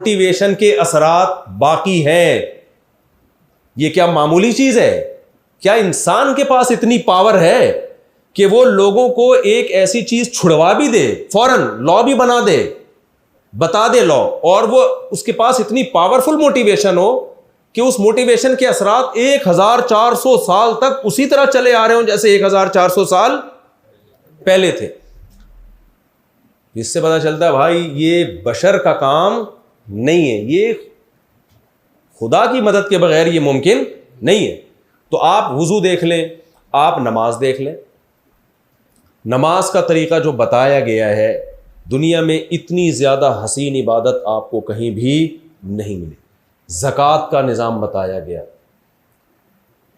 Motivation के असरात बाकी हैं। ये क्या मामूली चीज है? क्या इंसान के पास इतनी पावर है कि वो लोगों को एक ऐसी चीज छुड़वा भी दे, फौरन लॉ भी बना दे, बता दे लॉ, और वो उसके पास इतनी पावरफुल मोटिवेशन हो कि उस मोटिवेशन के असरात 1400 साल तक उसी तरह चले आ रहे हो जैसे 1400 साल पहले थे। इससे पता चलता है भाई ये बशर का काम नहीं है, ये खुदा की मदद के बगैर ये मुमकिन नहीं है। तो आप वुजू देख लें, आप नमाज देख लें, नमाज का तरीका जो बताया गया है, दुनिया में इतनी ज़्यादा हसीन इबादत आपको कहीं भी नहीं मिली। ज़कात का निज़ाम बताया गया,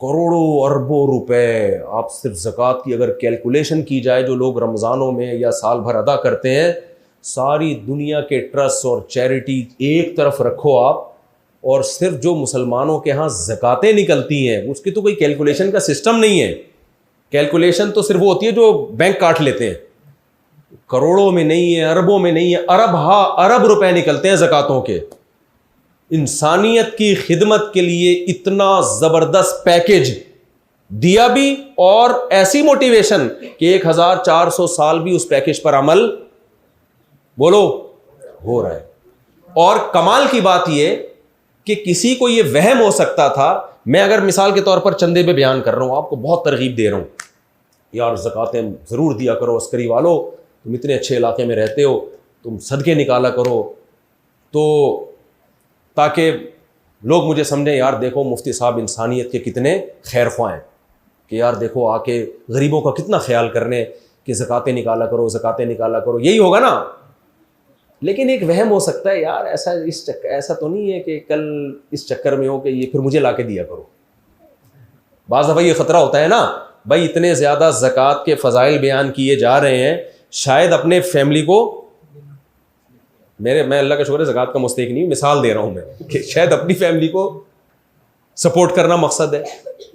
करोड़ों अरबों रुपए आप सिर्फ ज़कात की अगर कैलकुलेशन की जाए, जो लोग रमज़ानों में या साल भर अदा करते हैं, सारी दुनिया के ट्रस्ट और चैरिटी एक तरफ रखो आप, और सिर्फ जो मुसलमानों के यहाँ ज़कातें निकलती हैं उसकी तो कोई कैलकुलेशन का सिस्टम नहीं है। कैलकुलेशन तो सिर्फ वो होती है जो बैंक काट लेते हैं, करोड़ों में नहीं है, अरबों में नहीं है, अरब रुपए निकलते हैं ज़कातों के। इंसानियत की खिदमत के लिए इतना ज़बरदस्त पैकेज दिया भी, और ऐसी मोटिवेशन कि 1400 साल भी उस पैकेज पर अमल बोलो हो रहा है। और कमाल की बात यह कि किसी को यह वहम हो सकता था, मैं अगर मिसाल के तौर पर चंदे पे बयान कर रहा हूं, आपको बहुत तरगीब दे रहा हूं, यार ज़कातें ज़रूर दिया करो, अस्करी वालों तुम इतने अच्छे इलाके में रहते हो, तुम सदके निकाला करो, तो ताकि लोग मुझे समझें यार देखो मुफ्ती साहब इंसानियत के कितने खैर ख्वाह हैं, कि यार देखो आके गरीबों का कितना ख्याल करने कि ज़कातें निकाला करो, ज़कातें निकाला करो, यही होगा ना। लेकिन एक वहम हो सकता है यार ऐसा तो नहीं है कि कल इस चक्कर में हो कि ये फिर मुझे लाके दिया करो। बाज़ दफ़ा ये ख़तरा होता है ना भाई, इतने ज़्यादा ज़कात के फ़ज़ाइल बयान किए जा रहे हैं, शायद अपने फैमिली को, मैं अल्लाह का शुक्र है ज़कात का मुस्तहिक नहीं, मिसाल दे रहा हूँ मैं कि शायद अपनी फैमिली को सपोर्ट करना मकसद है,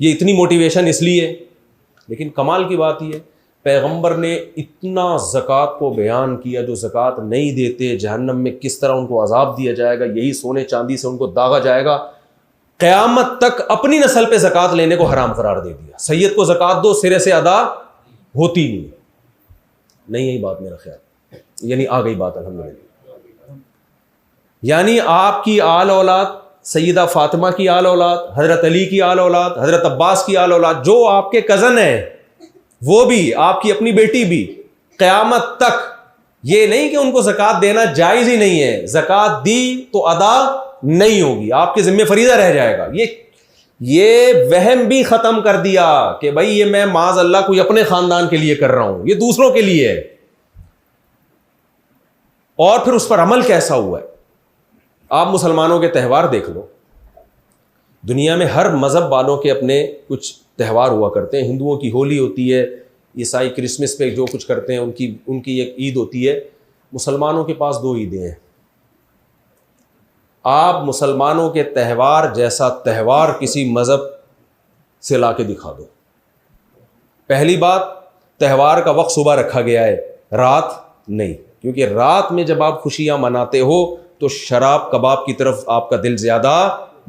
ये इतनी मोटिवेशन इसलिए। लेकिन कमाल की बात ये, पैगंबर ने इतना ज़कात को बयान किया, जो ज़कात नहीं देते जहन्नम में किस तरह उनको अजाब दिया जाएगा, यही सोने चांदी से उनको दागा जाएगा, क़यामत तक अपनी नस्ल पे ज़कात लेने को हराम करार दे दिया। सैयद को ज़कात दो, सिरे से अदा होती नहीं यही बात मेरा ख्याल, यानी आ गई बात अल्हम्दुलिल्लाह। यानी आपकी आल औलाद, सैयदा फातिमा की आल औलाद, हज़रत अली की आल औलाद, हज़रत अब्बास की आल औलाद, जो आपके कज़न है वो भी, आपकी अपनी बेटी भी, क़यामत तक ये नहीं कि उनको ज़कात देना जायज़ ही नहीं है, ज़कात दी तो अदा नहीं होगी, आपके ज़िम्मे फरीज़ा रह जाएगा। ये वहम भी ख़त्म कर दिया कि भाई ये मैं माज़ अल्लाह कोई अपने ख़ानदान के लिए कर रहा हूँ, ये दूसरों के लिए है। और फिर उस पर अमल कैसा हुआ है? आप मुसलमानों के त्यौहार देख लो, दुनिया में हर मज़हब वालों के अपने कुछ त्यौहार हुआ करते हैं। हिंदुओं की होली होती है, ईसाई क्रिसमस पे जो कुछ करते हैं उनकी एक ईद होती है। मुसलमानों के पास 2 ईदें हैं। आप मुसलमानों के त्यौहार जैसा त्यौहार किसी मज़हब से ला के दिखा दो। पहली बात, त्यौहार का वक्त सुबह रखा गया है, रात नहीं, क्योंकि रात में जब आप खुशियां मनाते हो तो शराब कबाब की तरफ आपका दिल ज़्यादा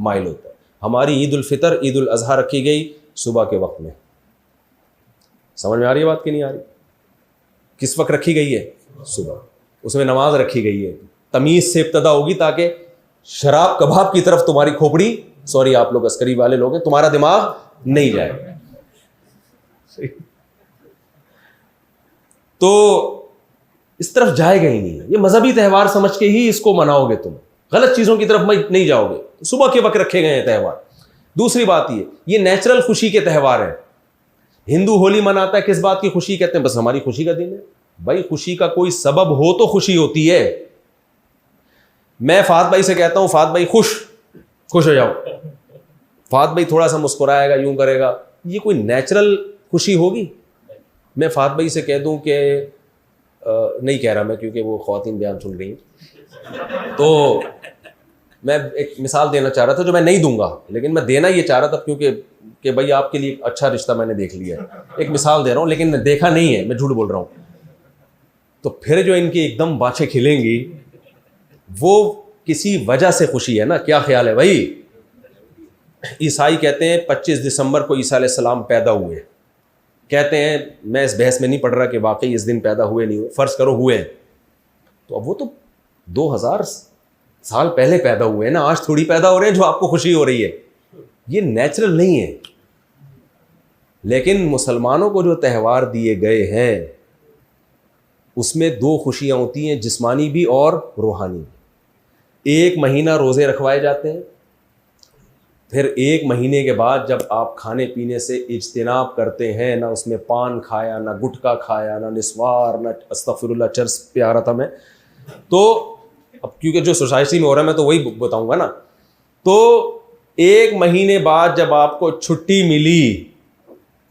माइल होता है। हमारी ईद उल फितर, ईद उल अज़हा रखी गई सुबह के वक्त में। समझ में आ रही है बात कि नहीं आ रही? किस वक्त रखी गई है? सुबह। उसमें नमाज रखी गई है, तमीज़ से इब्तदा होगी ताकि शराब कबाब की तरफ तुम्हारी खोपड़ी, सॉरी आप लोग अस्करी वाले लोग हैं, तुम्हारा दिमाग नहीं जाए। तो इस तरफ जाएगा ही नहीं। ये मजहबी त्यौहार समझ के ही इसको मनाओगे, तुम गलत चीज़ों की तरफ नहीं जाओगे। सुबह के वक्त रखे गए हैं त्यौहार। दूसरी बात ये नेचुरल खुशी के त्यौहार हैं। हिंदू होली मनाता है, किस बात की खुशी कहते हैं? बस हमारी खुशी का दिन है। भाई खुशी का कोई सबब हो तो खुशी होती है। मैं फात भाई से कहता हूं, फात भाई खुश हो जाओ, फात भाई थोड़ा सा मुस्कुराएगा, यूं करेगा, ये कोई नेचुरल खुशी होगी? मैं फात भाई से कह दूं कि नहीं कह रहा मैं, क्योंकि वो ख्वातीन बयान सुन रही हैं, तो मैं एक मिसाल देना चाह रहा था जो मैं नहीं दूंगा, लेकिन मैं देना ये चाह रहा था क्योंकि भाई आपके लिए अच्छा रिश्ता मैंने देख लिया है। एक मिसाल दे रहा हूँ, लेकिन देखा नहीं है, मैं झूठ बोल रहा हूँ। तो फिर जो इनकी एकदम बाछें खिलेंगी वो किसी वजह से खुशी है ना, क्या ख्याल है भाई? ईसाई कहते हैं 25 दिसंबर को ईसा अलैहिस्सलाम पैदा हुए, कहते हैं, मैं इस बहस में नहीं पढ़ रहा कि वाकई इस दिन पैदा हुए नहीं हुए, फ़र्ज़ करो हुए हैं, तो अब वो तो 2000 साल पहले पैदा हुए हैं ना, आज थोड़ी पैदा हो रहे हैं जो आपको खुशी हो रही है, ये नेचुरल नहीं है। लेकिन मुसलमानों को जो त्यौहार दिए गए हैं उसमें दो खुशियां होती हैं, जिस्मानी भी और रूहानी भी। एक महीना रोज़े रखवाए जाते हैं, फिर एक महीने के बाद जब आप खाने पीने से इज्तिनाब करते हैं, ना उसमें पान खाया, ना गुटखा खाया, ना निस्वार, ना अस्तगफिरुल्लाह चर्च पे आ रहा था मैं, तो अब क्योंकि जो सोसाइटी में हो रहा है मैं तो वही बताऊंगा ना, तो एक महीने बाद जब आपको छुट्टी मिली,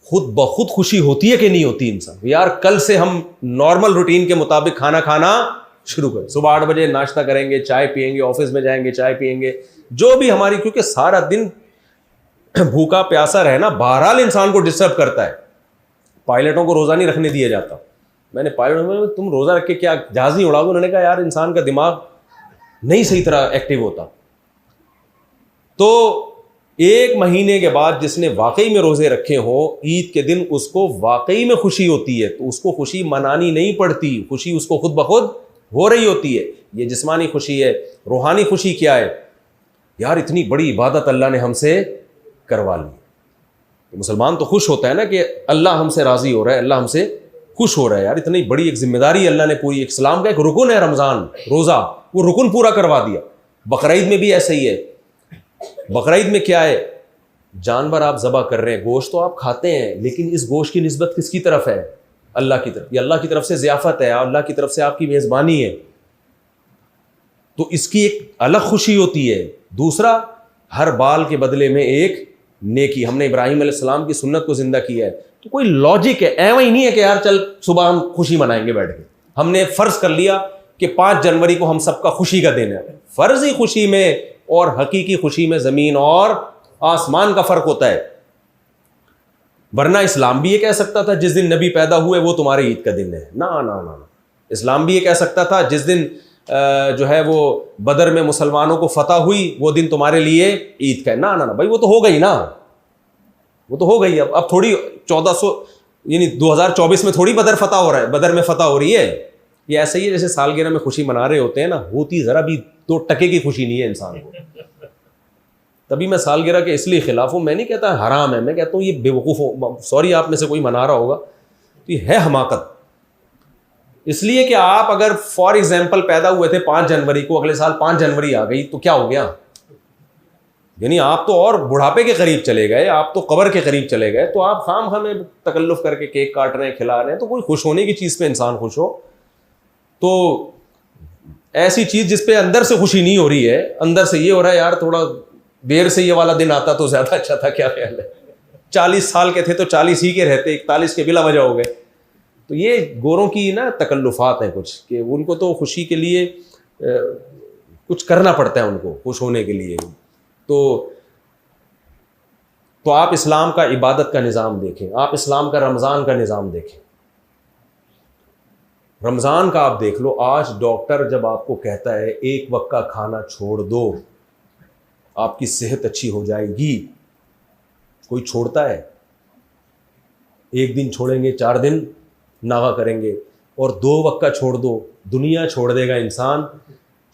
खुद ब खुद खुशी होती है कि नहीं होती इंसान? यार कल से हम नॉर्मल रूटीन के मुताबिक खाना खाना शुरू करें, सुबह 8 बजे नाश्ता करेंगे, चाय पियेंगे, ऑफिस में जाएंगे, चाय पियेंगे, जो भी हमारी, क्योंकि सारा दिन भूखा प्यासा रहना बहरहाल इंसान को डिस्टर्ब करता है। पायलटों को रोज़ा नहीं रखने दिया जाता। मैंने पायलटों में, तुम रोज़ा रख के क्या जहाज़ नहीं उड़ाओगे? उन्होंने कहा यार इंसान का दिमाग नहीं सही तरह एक्टिव होता। तो एक महीने के बाद जिसने वाकई में रोज़े रखे हो, ईद के दिन उसको वाकई में खुशी होती है, तो उसको खुशी मनानी नहीं पड़ती, खुशी उसको खुद ब खुद हो रही होती है। ये जिस्मानी खुशी है। रूहानी खुशी क्या है? यार इतनी बड़ी इबादत अल्लाह ने हमसे करवा ली। तो मुसलमान तो खुश होता है ना कि अल्लाह हमसे राज़ी हो रहा है, अल्लाह हमसे खुश हो रहा है। यार इतनी बड़ी एक जिम्मेदारी अल्लाह ने पूरी, इस्लाम का एक रुकन है रमज़ान, रोज़ा, वो रुकन पूरा करवा दिया। बकरीद में भी ऐसा ही है। बकरीद में क्या है? जानवर आप ज़बह कर रहे हैं, गोश्त तो आप खाते हैं, लेकिन इस गोश्त की निस्बत किसकी तरफ है? अल्लाह की तरफ। ये अल्लाह की तरफ से ज़ियाफ़त है, अल्लाह की तरफ से आपकी मेज़बानी है, तो इसकी एक अलग खुशी होती है। दूसरा, हर बाल के बदले में एक नेकी। हमने इब्राहीम अलैहिस्सलाम की सुन्नत को जिंदा किया है, तो कोई लॉजिक है, ऐसा ही नहीं है कि यार चल सुबह हम खुशी मनाएंगे बैठ के। हमने फ़र्ज़ कर लिया कि 5 जनवरी को हम सबका खुशी का दिन है। फ़र्ज़ी खुशी में और हकीकी खुशी में ज़मीन और आसमान का फ़र्क होता है। वरना इस्लाम भी ये कह सकता था जिस दिन नबी पैदा हुए वो तुम्हारे ईद का दिन है। ना ना ना ना, इस्लाम भी ये कह सकता था जिस दिन जो है वो बदर में मुसलमानों को फतह हुई वो दिन तुम्हारे लिए ईद का है। ना ना ना भाई, वो तो हो गई ना, वो तो हो गई। अब थोड़ी 1400 यानी 2024 में थोड़ी बदर फतह हो रहा है, बदर में फतह हो रही है। ये ऐसे ही है जैसे सालगिरह में खुशी मना रहे होते हैं ना, होती ज़रा भी 2 टके की खुशी नहीं है इंसान को। तभी मैं सालगिरह के इसलिए खिलाफ हूँ। मैं नहीं कहता हराम है, मैं कहता हूँ ये बेवकूफ़, सॉरी आप में से कोई मना रहा होगा तो ये है हमाकत। इसलिए कि आप अगर फॉर एग्जाम्पल पैदा हुए थे 5 जनवरी को, अगले साल 5 जनवरी आ गई तो क्या हो गया? यानी आप तो और बुढ़ापे के करीब चले गए, आप तो कब्र के करीब चले गए। तो आप खाम में तकल्लुफ़ करके केक काट रहे हैं, खिला रहे हैं, तो कोई खुश होने की चीज़ पे इंसान खुश हो। तो ऐसी चीज़ जिस पे अंदर से खुशी नहीं हो रही है, अंदर से ये हो रहा है यार थोड़ा देर से ये वाला दिन आता तो ज़्यादा अच्छा था, क्या ख्याल है? 40 साल के थे तो 40 ही के रहते, 41 के बिला वजह हो गए। तो ये गोरों की ना तकल्लुफ़ात हैं कुछ, कि उनको तो खुशी के लिए कुछ करना पड़ता है उनको खुश होने के लिए। तो आप इस्लाम का इबादत का निज़ाम देखें, आप इस्लाम का रमज़ान का निज़ाम देखें। रमज़ान का आप देख लो, आज डॉक्टर जब आपको कहता है एक वक्त का खाना छोड़ दो आपकी सेहत अच्छी हो जाएगी, कोई छोड़ता है? एक दिन छोड़ेंगे, 4 दिन नागा करेंगे, और 2 वक्त का छोड़ दो, दुनिया छोड़ देगा इंसान।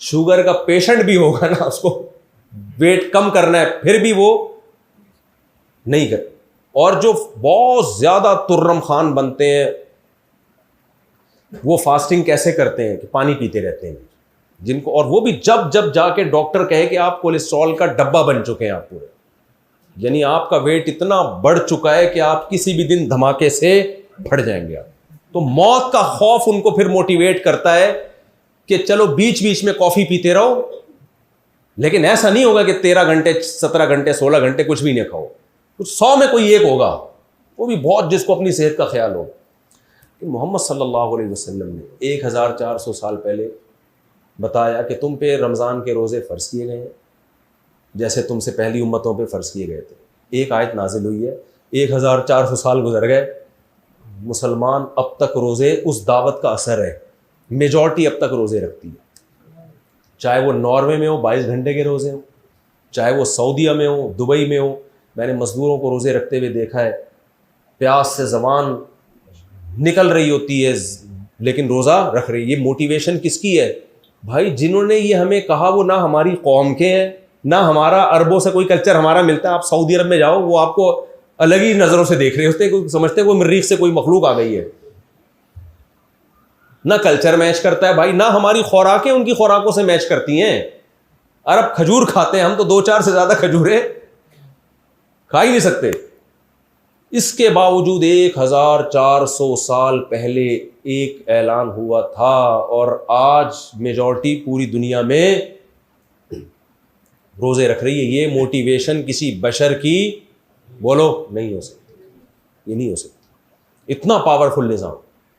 शुगर का पेशेंट भी होगा ना, उसको वेट कम करना है, फिर भी वो नहीं कर। और जो बहुत ज़्यादा तुर्रम खान बनते हैं वो फास्टिंग कैसे करते हैं कि पानी पीते रहते हैं जिनको, और वो भी जब जब जाके डॉक्टर कहे कि आप कोलेस्ट्रॉल का डब्बा बन चुके हैं आप पूरे, यानी आपका वेट इतना बढ़ चुका है कि आप किसी भी दिन धमाके से फट जाएंगे आप। तो मौत का खौफ उनको फिर मोटिवेट करता है कि चलो बीच बीच में कॉफ़ी पीते रहो, लेकिन ऐसा नहीं होगा कि 13 घंटे 17 घंटे 16 घंटे कुछ भी नहीं खाओ। कुछ 100 में कोई एक होगा, वो भी बहुत, जिसको अपनी सेहत का ख्याल हो। कि मोहम्मद सल्लल्लाहु अलैहि वसल्लम ने 1400 साल पहले बताया कि तुम पे रमज़ान के रोज़े फ़र्ज़ किए गए हैं जैसे तुमसे पहली उम्मतों पे फ़र्ज़ किए गए थे। एक आयत नाजिल हुई है, 1400 साल गुजर गए, मुसलमान अब तक रोज़े, उस दावत का असर है, मेजॉरिटी अब तक रोज़े रखती है। चाहे वो नॉर्वे में हो 22 घंटे के रोज़े हो, चाहे वो सऊदीया में हो, दुबई में हो। मैंने मज़दूरों को रोज़े रखते हुए देखा है, प्यास से ज़बान निकल रही होती है लेकिन रोज़ा रख रही है। ये मोटिवेशन किसकी है भाई? जिन्होंने ये हमें कहा वो ना हमारी कौम के हैं, ना हमारा अरबों से कोई कल्चर हमारा मिलता है। आप सऊदी अरब में जाओ, वो आपको अलग ही नज़रों से देख रहे होते हैं, समझते हैं कोई मरीख से कोई मखलूक आ गई है। ना कल्चर मैच करता है भाई, ना हमारी खुराकें उनकी खुराकों से मैच करती हैं। अरब खजूर खाते हैं, हम तो 2-4 से ज़्यादा खजूरें खा ही नहीं सकते। इसके बावजूद 1400 साल पहले एक ऐलान हुआ था और आज मेजॉरिटी पूरी दुनिया में रोजे रख रही है। ये मोटिवेशन किसी बशर की बोलो नहीं हो सकती, ये नहीं हो सकती। इतना पावरफुल निज़ाम,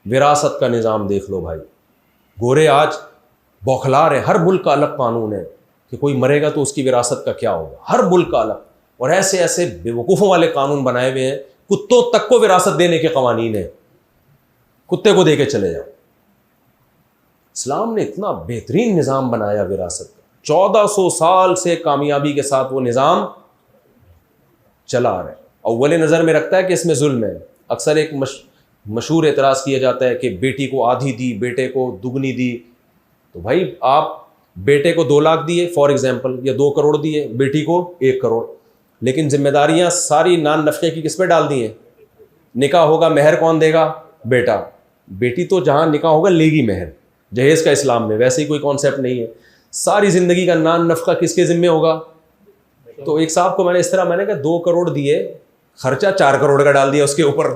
विरासत का निज़ाम देख लो भाई। गोरे आज बौखला रहे, हर मुल्क का अलग कानून है कि कोई मरेगा तो उसकी विरासत का क्या होगा, हर मुल्क का अलग। और ऐसे ऐसे बेवकूफ़ों वाले कानून बनाए हुए हैं, कुत्तों तक को विरासत देने के कवानीन है, कुत्ते को दे के चले जाओ। इस्लाम ने इतना बेहतरीन निज़ाम बनाया विरासत का, 1400 साल से कामयाबी के साथ वो निज़ाम चला आ रहा है। अव्वल नज़र में रखता है कि इसमें जुल्म है। अक्सर एक मशहूर एतराज़ किया जाता है कि बेटी को आधी दी, बेटे को दुगनी दी। तो भाई आप बेटे को 2 लाख दिए फॉर एग्जाम्पल, या 2 करोड़ दिए, बेटी को 1 करोड़, लेकिन जिम्मेदारियां सारी नान नफ़े की किस पे डाल दी हैं? निकाह होगा, महर कौन देगा? बेटा। बेटी तो जहां निकाह होगा लेगी महर, जहेज़ का इस्लाम में वैसे ही कोई कॉन्सेप्ट नहीं है। सारी ज़िंदगी का नान नफ़का किसके ज़िम्मे होगा? तो एक साहब को मैंने इस तरह, मैंने कहा 2 करोड़ दिए, खर्चा 4 करोड़ का डाल दिया उसके ऊपर।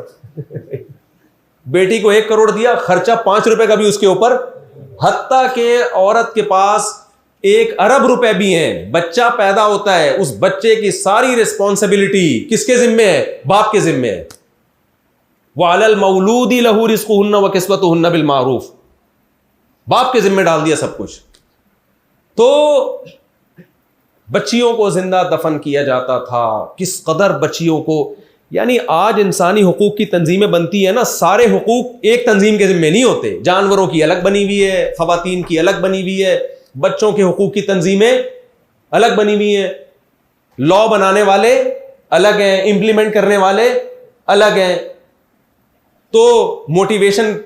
बेटी को 1 करोड़ दिया, खर्चा 5 रुपए का भी उसके ऊपर। हत्ता के औरत के पास 1 अरब रुपए भी हैं, बच्चा पैदा होता है, उस बच्चे की सारी रिस्पॉन्सिबिलिटी किसके जिम्मे है? बाप के जिम्मे है। वअलल मौलूदी लहू रिज़्क़ुहुन्ना व किस्वतुहुन्ना बिल मारूफ, बाप के जिम्मे डाल दिया सब कुछ। तो बच्चियों को जिंदा दफन किया जाता था, किस कदर बच्चियों को, यानी आज इंसानी हुकूक की तंजीमें बनती है ना, सारे हुकूक एक तंजीम के जिम्मे नहीं होते। जानवरों की अलग बनी हुई है, खवातीन की अलग बनी हुई है, बच्चों के हुकूक की तंजीमें अलग बनी हुई हैं। लॉ बनाने वाले अलग हैं, इंप्लीमेंट करने वाले अलग हैं। तो मोटिवेशन,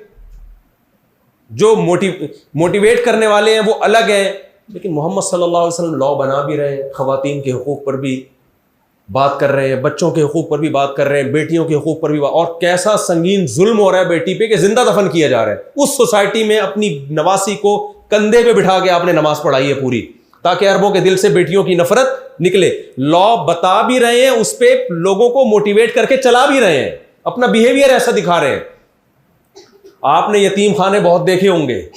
जो मोटिवेट करने वाले हैं वो अलग हैं। लेकिन मोहम्मद सल्लल्लाहु अलैहि वसल्लम लॉ बना भी रहे हैं, खवातीन के हुकूक पर भी बात कर रहे हैं, बच्चों के हुकूक पर भी बात कर रहे हैं, बेटियों के हुकूक पर भी बात। और कैसा संगीन जुल्म हो रहा है बेटी पे कि जिंदा दफन किया जा रहा है। उस सोसाइटी में अपनी नवासी को कंधे पे बिठा के आपने नमाज पढ़ाई है पूरी, ताकि अरबों के दिल से बेटियों की नफरत निकले। लॉ बता भी रहे हैं, उस पर लोगों को मोटिवेट करके चला भी रहे हैं, अपना बिहेवियर ऐसा दिखा रहे हैं। आपने यतीम खाने बहुत देखे होंगे,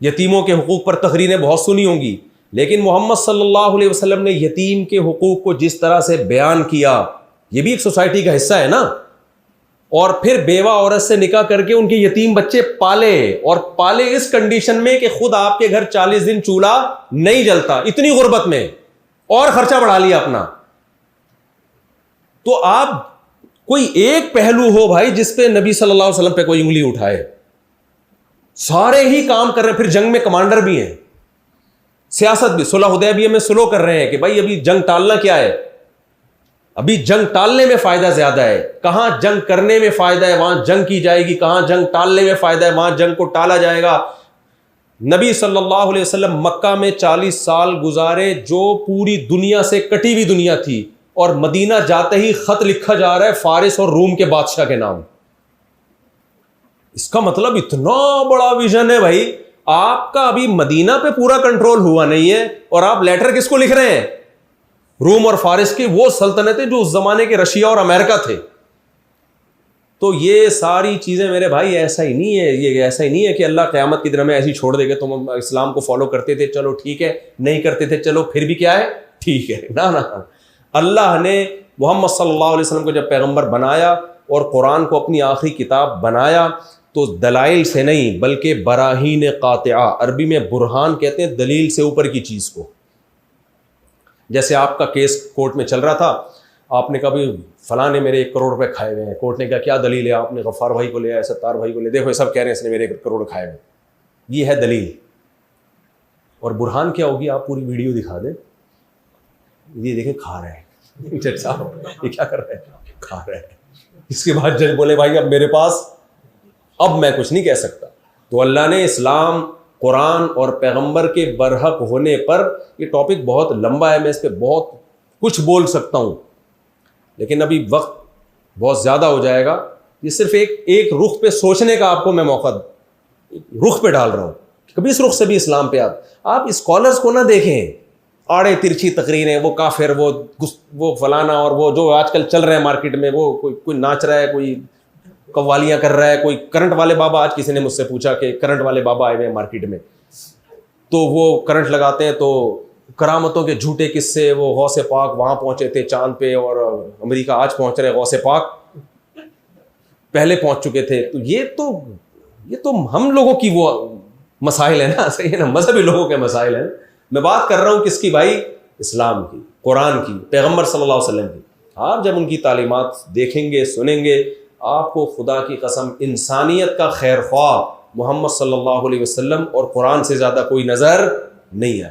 यतीमों के हुकूक पर तकरीरें बहुत सुनी होंगी, लेकिन मोहम्मद सल्लल्लाहु अलैहि वसल्लम ने यतीम के हुकूक को जिस तरह से बयान किया, यह भी एक सोसाइटी का हिस्सा है ना। और फिर बेवा औरत से निकाह करके उनके यतीम बच्चे पाले, और पाले इस कंडीशन में कि खुद आपके घर 40 दिन चूल्हा नहीं जलता, इतनी गुर्बत में, और खर्चा बढ़ा लिया अपना। तो आप कोई एक पहलू हो भाई जिस पे नबी सल्लल्लाहु अलैहि वसल्लम पे कोई उंगली उठाए, सारे ही काम कर रहे हैं। फिर जंग में कमांडर भी हैं, सियासत भी, सुलह हुदैबिया में सुलह कर रहे हैं कि भाई अभी जंग टालना क्या है, अभी जंग टालने में फायदा ज्यादा है। कहां जंग करने में फायदा है वहां जंग की जाएगी, कहां जंग टालने में फायदा है वहां जंग को टाला जाएगा। नबी सल्लल्लाहु अलैहि वसल्लम मक्का में 40 साल गुजारे, जो पूरी दुनिया से कटी हुई दुनिया थी, और मदीना जाते ही खत लिखा जा रहा है फारिस और रूम के बादशाह के नाम। इसका मतलब इतना बड़ा विजन है भाई। आपका अभी मदीना पे पूरा कंट्रोल हुआ नहीं है, और आप लेटर किसको लिख रहे हैं? रूम और फारिस की वो सल्तनतें जो उस जमाने के रशिया और अमेरिका थे। तो ये सारी चीजें मेरे भाई ऐसा ही नहीं है, ये ऐसा ही नहीं है कि अल्लाह क़यामत की दिन में ऐसी छोड़ देगा। तुम इस्लाम को फॉलो करते थे चलो ठीक है, नहीं करते थे चलो फिर भी क्या है ठीक है, ना ना। अल्लाह ने मोहम्मद सल्लल्लाहु अलैहि वसल्लम को जब पैगंबर बनाया और कुरान को अपनी आखिरी किताब बनाया, तो दलाइल से नहीं बल्कि बराहीन कातिआ, अरबी में बुरहान कहते हैं दलील से ऊपर की चीज को। जैसे आपका केस कोर्ट में चल रहा था, आपने कहा भाई फलां ने मेरे 1 करोड़ रुपए खाए हुए हैं, कोर्ट ने कहा क्या दलील है? आपने गफ्फार भाई को ले आया, सत्तार भाई को ले, देखो सब कह रहे हैं इसने मेरे 1 करोड़ खाए हुए, ये है दलील। और बुरहान क्या होगी, आप पूरी वीडियो दिखा दें, ये देखें खा रहे हैं जज साहब, ये क्या कर रहे हैं, खा रहे हैं। इसके बाद जज बोले भाई अब मेरे पास, अब मैं कुछ नहीं कह सकता। तो अल्लाह ने इस्लाम, कुरान और पैगंबर के बरहक होने पर, ये टॉपिक बहुत लंबा है, मैं इस पर बहुत कुछ बोल सकता हूँ, लेकिन अभी वक्त बहुत ज़्यादा हो जाएगा। ये सिर्फ एक रुख पे सोचने का आपको मैं मौका, रुख पे डाल रहा हूँ, कभी इस रुख से भी इस्लाम पे आप स्कॉलर्स को ना देखें, आड़े तिरछी तकरीरें, वो काफिर, वो फलाना, और वो जो आजकल चल रहे हैं मार्केट में, वो कोई नाच रहा है, कोई कव्वालियाँ कर रहा है, कोई करंट वाले बाबा, आज किसी ने मुझसे पूछा कि करंट वाले बाबा आए हुए हैं मार्केट में, तो वो करंट लगाते हैं, तो करामतों के झूठे किस्से, वो गौसे पाक वहाँ पहुँचे थे चांद पे, और अमेरिका आज पहुँच रहे, गौसे पाक पहले पहुँच चुके थे। तो ये तो हम लोगों की वो मसाइल है ना, सही है ना, मजहबी लोगों के मसाइल हैं। मैं बात कर रहा हूँ किसकी भाई, इस्लाम की, कुरान की, पैगंबर सल्लल्लाहु अलैहि वसल्लम की। आप जब उनकी तालीमात देखेंगे, सुनेंगे, आपको खुदा की कसम इंसानियत का खैर ख्वाह मोहम्मद सल्लल्लाहु अलैहि वसल्लम और कुरान से ज़्यादा कोई नज़र नहीं आए।